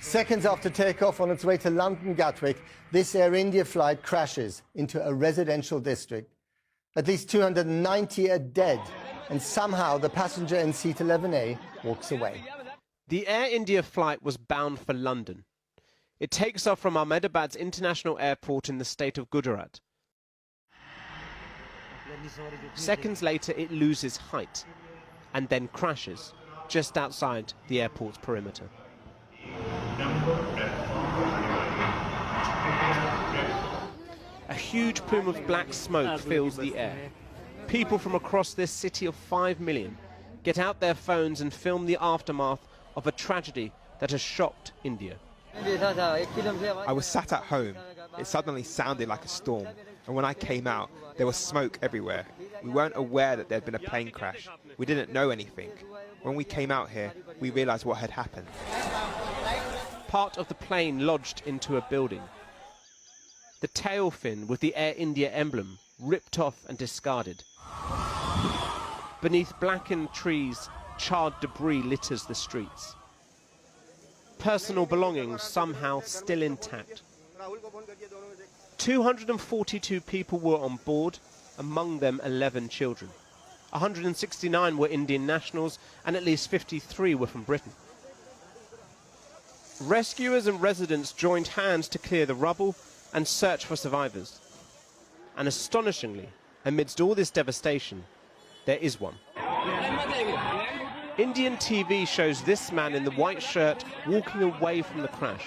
Seconds after takeoff on its way to London Gatwick, this Air India flight crashes into a residential district. At least 290 are dead, and somehow the passenger in seat 11A walks away. The Air India flight was bound for London. It takes off from Ahmedabad's international airport in the state of Gujarat. Seconds later, it loses height and then crashes just outside the airport's perimeter. A huge plume of black smoke fills the air. People from across this city of 5 million get out their phones and film the aftermath of a tragedy that has shocked India. I was sat at home. It suddenly sounded like a storm, and when I came out, there was smoke everywhere. We weren't aware that there had been a plane crash. We didn't know anything. When we came out here, we realized what had happened. Part of the plane lodged into a building. The tail fin with the Air India emblem ripped off and discarded. Beneath blackened trees, charred debris litters the streets. Personal belongings somehow still intact. 242 people were on board, among them 11 children. 169 were Indian nationals and at least 53 were from Britain. Rescuers and residents joined hands to clear the rubble and search for survivors. And astonishingly, amidst all this devastation, there is one. Indian TV shows this man in the white shirt walking away from the crash.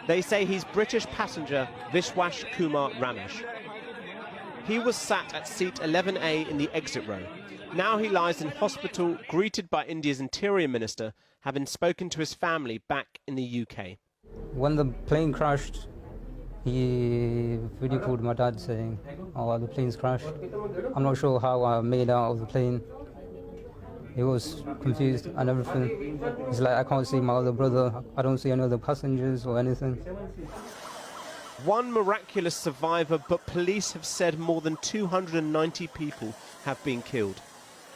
They say he's British passenger Vishwas Kumar Ramesh. He was sat at seat 11A in the exit row. Now he lies in hospital, greeted by India's Interior Minister, having spoken to his family back in the UK. When the plane crashed, he video called my dad saying, "Oh, the plane's crashed." I'm not sure how I made out of the plane. He was confused and everything. It's like, I can't see my other brother. I don't see any other passengers or anything. One miraculous survivor, but police have said more than 290 people have been killed.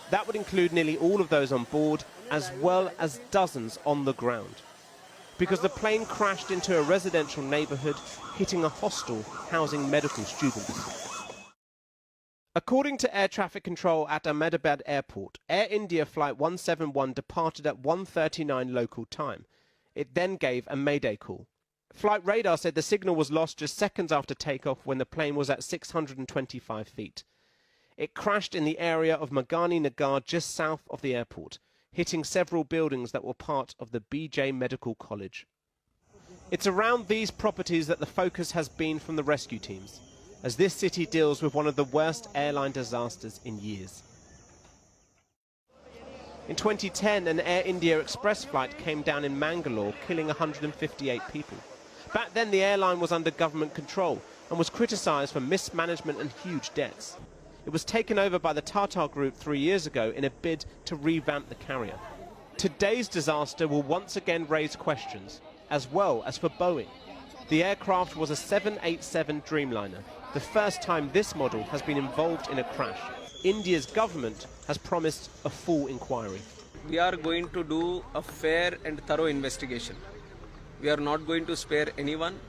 That would include nearly all of those on board, as well as dozens on the ground. Because the plane crashed into a residential neighborhood, hitting a hostel housing medical students. According to air traffic control at Ahmedabad Airport, Air India Flight 171 departed at 1:39 local time. It then gave a mayday call. Flight radar said the signal was lost just seconds after takeoff when the plane was at 625 feet. It crashed in the area of Magani Nagar just south of the airport, hitting several buildings that were part of the BJ Medical College. It's around these properties that the focus has been from the rescue teams, as this city deals with one of the worst airline disasters in years. In 2010, an Air India Express flight came down in Mangalore, killing 158 people. Back then, the airline was under government control and was criticised for mismanagement and huge debts. It was taken over by the Tata Group 3 years ago in a bid to revamp the carrier. Today's disaster will once again raise questions, as well as for Boeing. The aircraft was a 787 Dreamliner, the first time this model has been involved in a crash. India's government has promised a full inquiry. We are going to do a fair and thorough investigation. We are not going to spare anyone.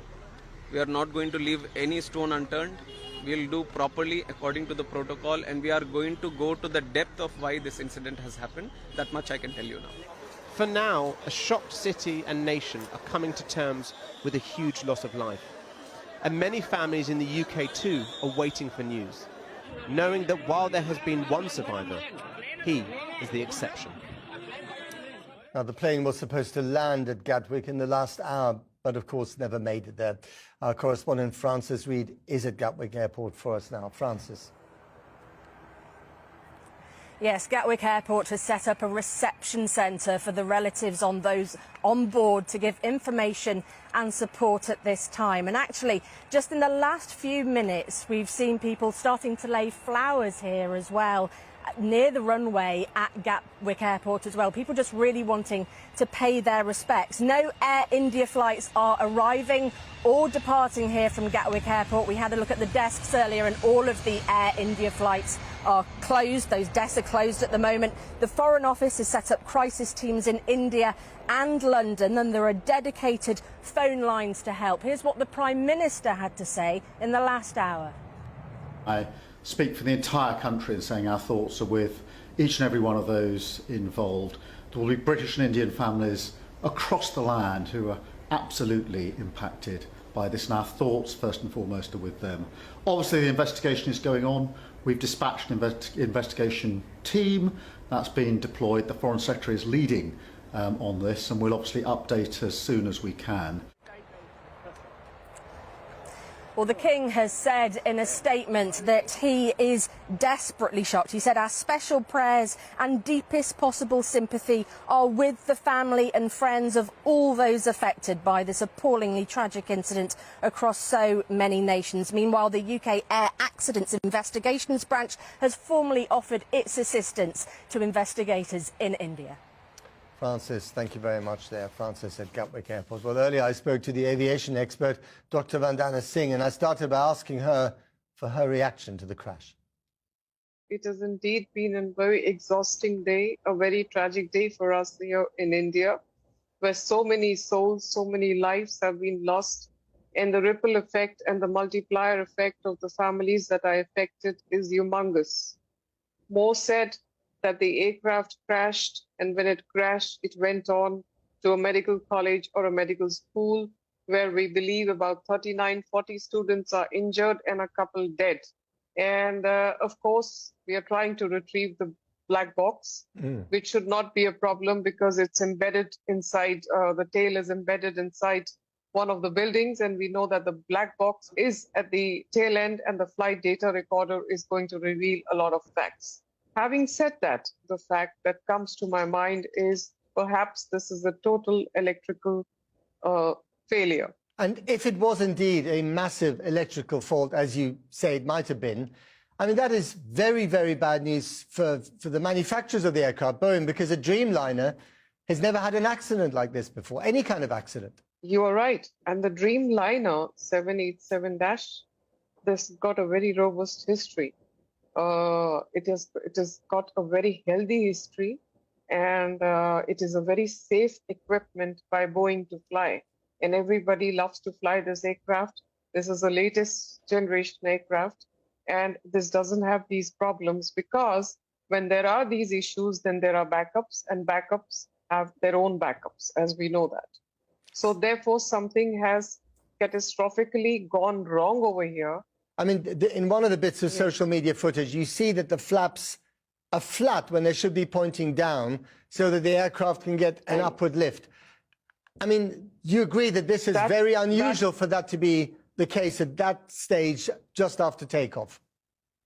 We are not going to leave any stone unturned. We will do properly according to the protocol, and we are going to go to the depth of why this incident has happened. That much I can tell you now. For now, a shocked city and nation are coming to terms with a huge loss of life. And many families in the UK too are waiting for news, knowing that while there has been one survivor, he is the exception. Now, the plane was supposed to land at Gatwick in the last hour, but of course never made it there. Our correspondent Francis Reid is at Gatwick Airport for us now. Francis. Yes, Gatwick Airport has set up a reception centre for the relatives on those on board to give information and support at this time. And actually, just in the last few minutes, we've seen people starting to lay flowers here as well, near the runway at Gatwick Airport as well. People just really wanting to pay their respects. No Air India flights are arriving or departing here from Gatwick Airport. We had a look at the desks earlier and all of the Air India flights are closed. Those desks are closed at the moment. The Foreign Office has set up crisis teams in India and London, and there are dedicated phone lines to help. Here's what the Prime Minister had to say in the last hour. I speak for the entire country in saying our thoughts are with each and every one of those involved. There will be British and Indian families across the land who are absolutely impacted by this, and our thoughts first and foremost are with them. Obviously the investigation is going on. We've dispatched an investigation team that's been deployed. The Foreign Secretary is leading on this, and we'll obviously update as soon as we can. Well, the King has said in a statement that he is desperately shocked. He said, "Our special prayers and deepest possible sympathy are with the family and friends of all those affected by this appallingly tragic incident across so many nations." Meanwhile, the UK Air Accidents Investigations Branch has formally offered its assistance to investigators in India. Francis, thank you very much there. Francis at Gatwick Airport. Well, earlier I spoke to the aviation expert, Dr. Vandana Singh, and I started by asking her for her reaction to the crash. It has indeed been a very exhausting day, a very tragic day for us here in India, where so many souls, so many lives have been lost, and the ripple effect and the multiplier effect of the families that are affected is humongous. More said that the aircraft crashed, and when it crashed, it went on to a medical college or a medical school, where we believe about 39-40 students are injured and a couple dead. And of course, we are trying to retrieve the black box, which should not be a problem because it's embedded inside, the tail is embedded inside one of the buildings, and we know that the black box is at the tail end, and the flight data recorder is going to reveal a lot of facts. Having said that, the fact that comes to my mind is perhaps this is a total electrical failure. And if it was indeed a massive electrical fault, as you say it might have been, I mean, that is very, very bad news for the manufacturers of the aircraft, Boeing, because a Dreamliner has never had an accident like this before, any kind of accident. You are right. And the Dreamliner 787-, this got a very robust history. It has got a very healthy history, and it is a very safe equipment by Boeing to fly. And everybody loves to fly this aircraft. This is the latest generation aircraft, and this doesn't have these problems, because when there are these issues, then there are backups, and backups have their own backups, as we know that. So therefore, something has catastrophically gone wrong over here. I mean, in one of the bits of social media footage, you see that the flaps are flat when they should be pointing down so that the aircraft can get an upward lift. I mean, you agree that this is very unusual for that to be the case at that stage just after takeoff?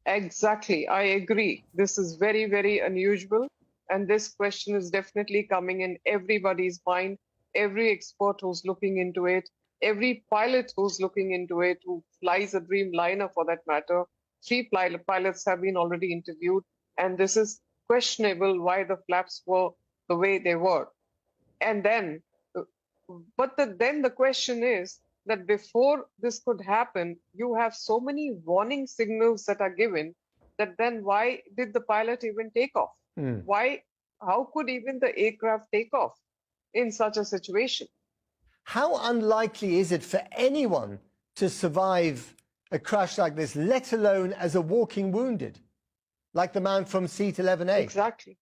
Exactly. I agree. This is very, very unusual. And this question is definitely coming in everybody's mind, every expert who's looking into it, every pilot who's looking into it, who flies a Dreamliner for that matter. 3 pilots have been already interviewed, and this is questionable why the flaps were the way they were. And then, then the question is that before this could happen, you have so many warning signals that are given, that then why did the pilot even take off? How could even the aircraft take off in such a situation? How unlikely is it for anyone to survive a crash like this, let alone as a walking wounded, like the man from seat 11A? Exactly.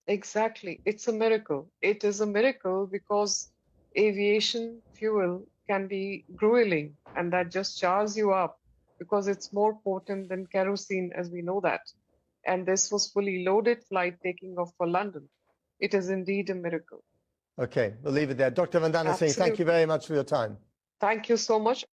Exactly. It's a miracle. It is a miracle because aviation fuel can be grueling, and that just chars you up because it's more potent than kerosene, as we know that. And this was fully loaded flight taking off for London. It is indeed a miracle. Okay, we'll leave it there. Dr. Vandana Singh, thank you very much for your time. Thank you so much.